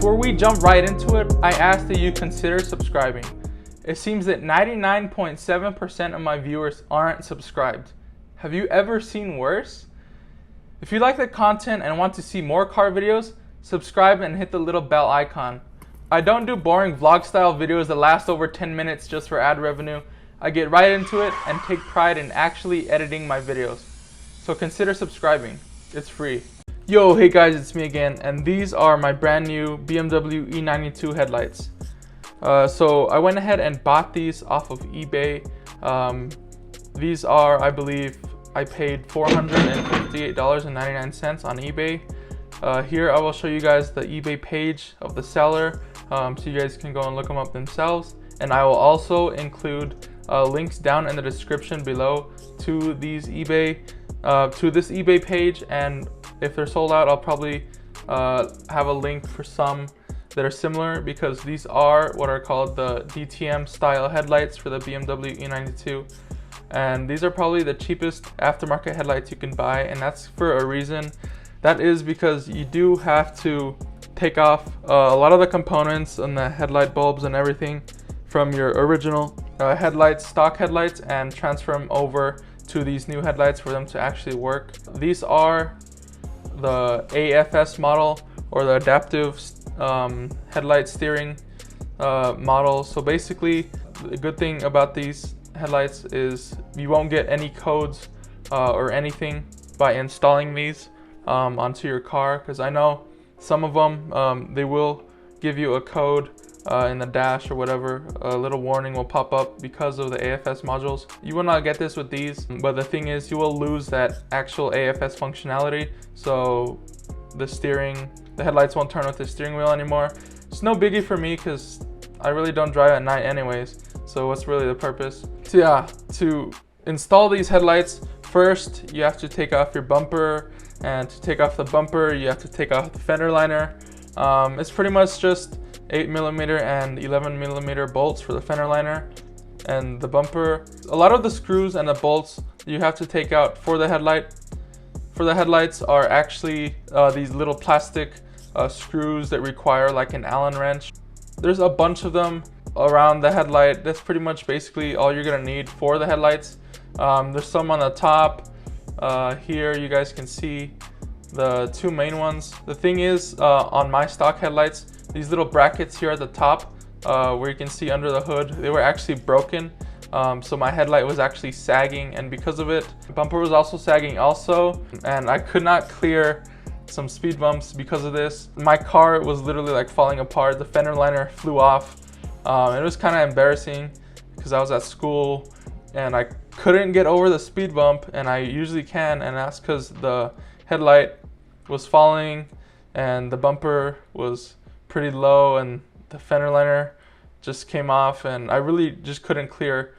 Before we jump right into it, I ask that you consider subscribing. It seems that 99.7% of my viewers aren't subscribed. Have you ever seen worse? If you like the content and want to see more car videos, subscribe and hit the little bell icon. I don't do boring vlog style videos that last over 10 minutes just for ad revenue. I get right into it and take pride in actually editing my videos. So consider subscribing. It's free. Yo, hey guys, it's me again, and these are my brand new BMW E92 headlights. So I went ahead and bought these off of eBay. These are, I believe, I paid $458.99 on eBay. Here I will show you guys the eBay page of the seller, so you guys can go and look them up themselves. And I will also include links down in the description below to these to this eBay page, and if they're sold out, I'll probably have a link for some that are similar, because these are what are called the DTM style headlights for the BMW E92. And these are probably the cheapest aftermarket headlights you can buy, and that's for a reason. That is because you do have to take off a lot of the components and the headlight bulbs and everything from your original headlights, stock headlights, and transfer them over to these new headlights for them to actually work. These are the AFS model, or the adaptive headlight steering model. So basically, the good thing about these headlights is you won't get any codes or anything by installing these onto your car, because I know some of them they will give you a code in the dash or whatever. A little warning will pop up because of the AFS modules. You will not get this with these, but the thing is, you will lose that actual AFS functionality. So the headlights won't turn with the steering wheel anymore. It's no biggie for me because I really don't drive at night anyways, so what's really the purpose? So yeah, to install these headlights, first you have to take off your bumper, and to take off the bumper you have to take off the fender liner. It's pretty much just 8mm and 11mm bolts for the fender liner and the bumper. A lot of the screws and the bolts you have to take out for the headlights are actually these little plastic screws that require like an Allen wrench. There's a bunch of them around the headlight. That's pretty much basically all you're gonna need for the headlights. There's some on the top. Here you guys can see the two main ones. The thing is, on my stock headlights, these little brackets here at the top, where you can see under the hood, they were actually broken. So my headlight was actually sagging, and because of it, the bumper was also sagging also, and I could not clear some speed bumps because of this. My car was literally like falling apart. The fender liner flew off. It was kind of embarrassing because I was at school and I couldn't get over the speed bump, and I usually can, and that's because the headlight was falling and the bumper was pretty low and the fender liner just came off, and I really just couldn't clear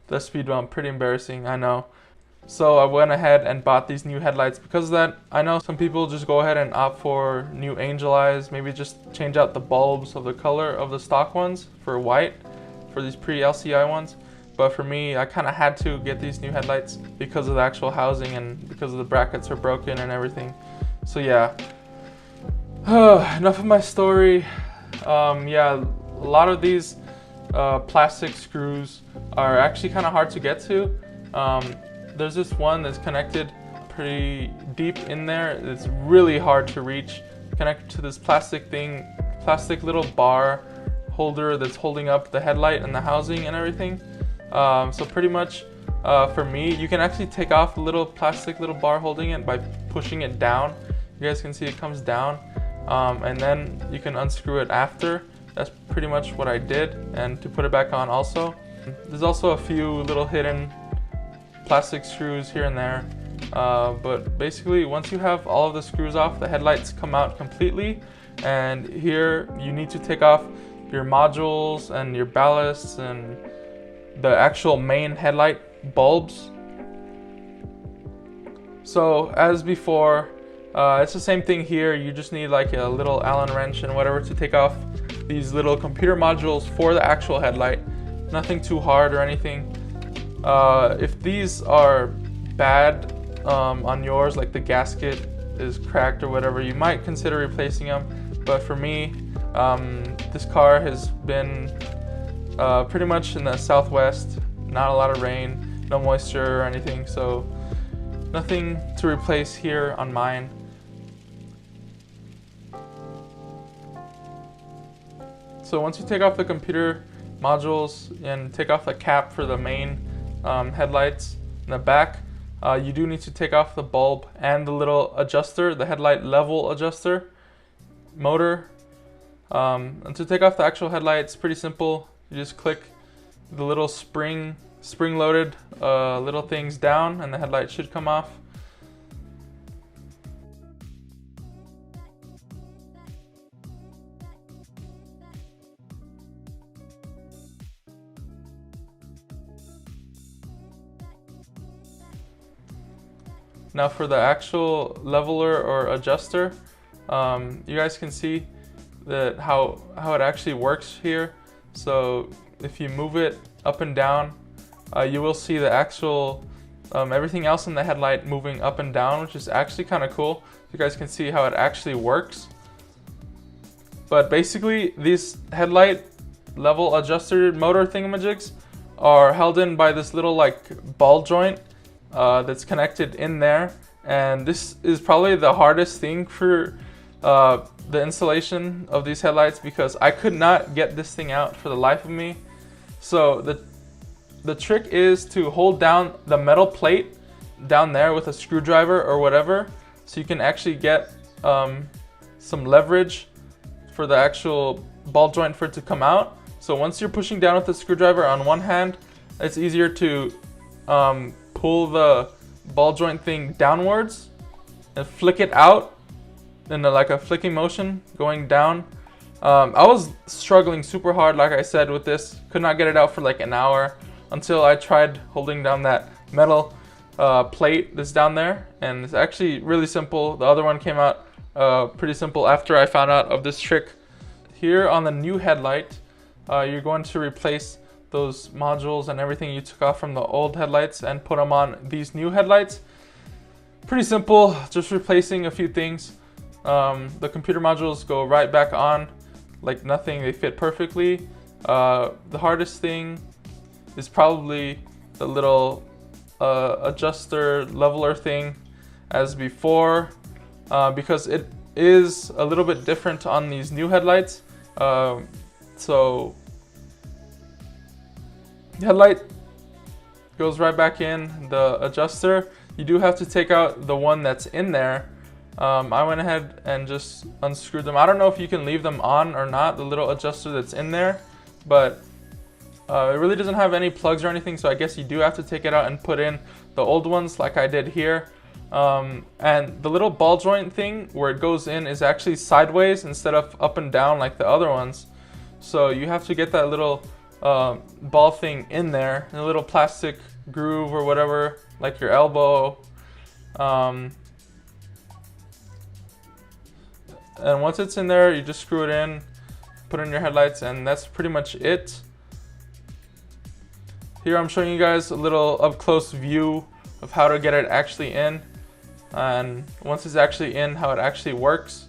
the speed bump. Pretty embarrassing, I know. So I went ahead and bought these new headlights because of that. I know some people just go ahead and opt for new angel eyes, maybe just change out the bulbs of the color of the stock ones for white for these pre-LCI ones. But for me, I kind of had to get these new headlights because of the actual housing and because of the brackets are broken and everything. So yeah, enough of my story. Yeah, a lot of these plastic screws are actually kind of hard to get to. There's this one that's connected pretty deep in there. It's really hard to reach. Connected to this plastic little bar holder that's holding up the headlight and the housing and everything. So pretty much for me, you can actually take off the little plastic bar holding it by pushing it down. You guys can see it comes down, and then you can unscrew it after. That's pretty much what I did, and to put it back on also. There's also a few little hidden plastic screws here and there, but basically once you have all of the screws off, the headlights come out completely, and here you need to take off your modules and your ballasts and the actual main headlight bulbs. So as before, it's the same thing here. You just need like a little Allen wrench and whatever to take off these little computer modules for the actual headlight. Nothing too hard or anything. If these are bad on yours, like the gasket is cracked or whatever, you might consider replacing them. But for me, This car has been pretty much in the southwest, not a lot of rain, no moisture or anything, so nothing to replace here on mine. So once you take off the computer modules and take off the cap for the main headlights in the back, you do need to take off the bulb and the little adjuster, the headlight level adjuster motor. And to take off the actual headlight, it's pretty simple. You just click the little spring-loaded little things down, and the headlight should come off. Now for the actual leveler or adjuster, you guys can see that how it actually works here. So if you move it up and down, you will see the actual everything else in the headlight moving up and down, which is actually kind of cool. You guys can see how it actually works. But basically, these headlight level adjuster motor thingamajigs are held in by this little like ball joint that's connected in there, and this is probably the hardest thing for the installation of these headlights, because I could not get this thing out for the life of me. So the trick is to hold down the metal plate down there with a screwdriver or whatever, so you can actually get some leverage for the actual ball joint for it to come out. So once you're pushing down with the screwdriver on one hand, it's easier to pull the ball joint thing downwards and flick it out in like a flicking motion going down. I was struggling super hard, like I said, with this. Could not get it out for like an hour until I tried holding down that metal plate that's down there, and it's actually really simple. The other one came out pretty simple after I found out of this trick. Here on the new headlight, you're going to replace those modules and everything you took off from the old headlights and put them on these new headlights. Pretty simple, just replacing a few things. The computer modules go right back on like nothing, they fit perfectly. The hardest thing is probably the little adjuster leveler thing as before, because it is a little bit different on these new headlights. So the headlight goes right back in the adjuster. You do have to take out the one that's in there. I went ahead and just unscrewed them. I don't know if you can leave them on or not, the little adjuster that's in there, but it really doesn't have any plugs or anything, so I guess you do have to take it out and put in the old ones like I did here. And the little ball joint thing where it goes in is actually sideways instead of up and down like the other ones. So you have to get that little ball thing in there, in a little plastic groove or whatever, like your elbow. And once it's in there, you just screw it in, put in your headlights, and that's pretty much it. Here I'm showing you guys a little up close view of how to get it actually in, and once it's actually in, how it actually works.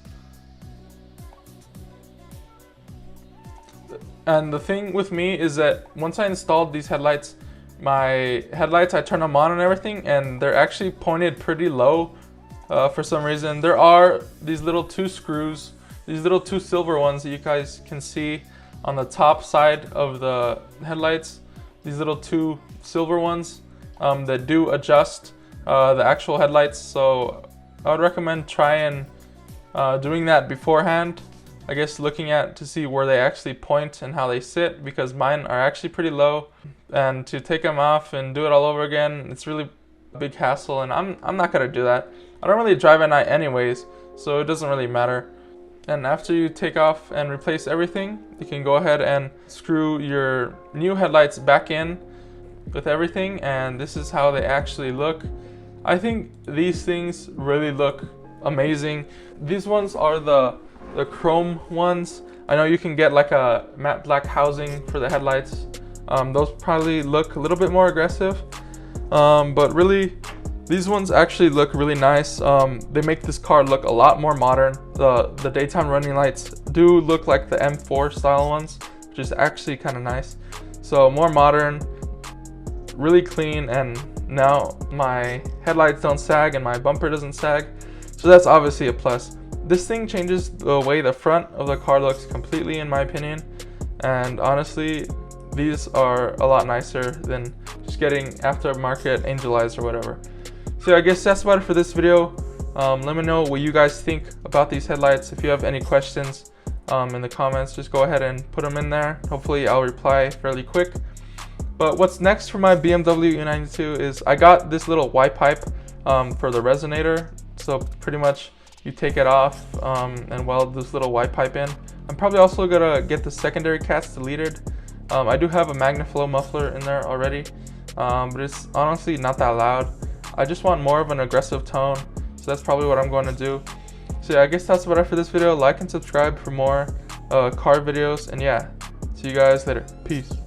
And the thing with me is that once I installed these headlights, my headlights, I turn them on and everything, and they're actually pointed pretty low for some reason. There are these little two screws, these little two silver ones that you guys can see on the top side of the headlights. These little two silver ones that do adjust the actual headlights. So I would recommend trying doing that beforehand. I guess looking at to see where they actually point and how they sit, because mine are actually pretty low, and to take them off and do it all over again, it's really a big hassle, and I'm not gonna do that. I don't really drive at night anyways, so it doesn't really matter. And after you take off and replace everything, you can go ahead and screw your new headlights back in with everything, and this is how they actually look. I think these things really look amazing. These ones are the chrome ones. I know you can get like a matte black housing for the headlights. Those probably look a little bit more aggressive, but really These ones actually look really nice. They make this car look a lot more modern. The daytime running lights do look like the M4 style ones, which is actually kind of nice. So more modern, really clean, and now my headlights don't sag and my bumper doesn't sag. So that's obviously a plus. This thing changes the way the front of the car looks completely, in my opinion. And honestly, these are a lot nicer than just getting aftermarket angel eyes or whatever. So yeah, I guess that's about it for this video. Let me know what you guys think about these headlights. If you have any questions in the comments, just go ahead and put them in there. Hopefully I'll reply fairly quick. But what's next for my BMW E92 is I got this little Y pipe for the resonator. So pretty much you take it off and weld this little Y pipe in. I'm probably also gonna get the secondary cats deleted. I do have a MagnaFlow muffler in there already, but it's honestly not that loud. I just want more of an aggressive tone, so that's probably what I'm going to do. So yeah, I guess that's about it for this video. Like and subscribe for more car videos, and yeah, see you guys later. Peace.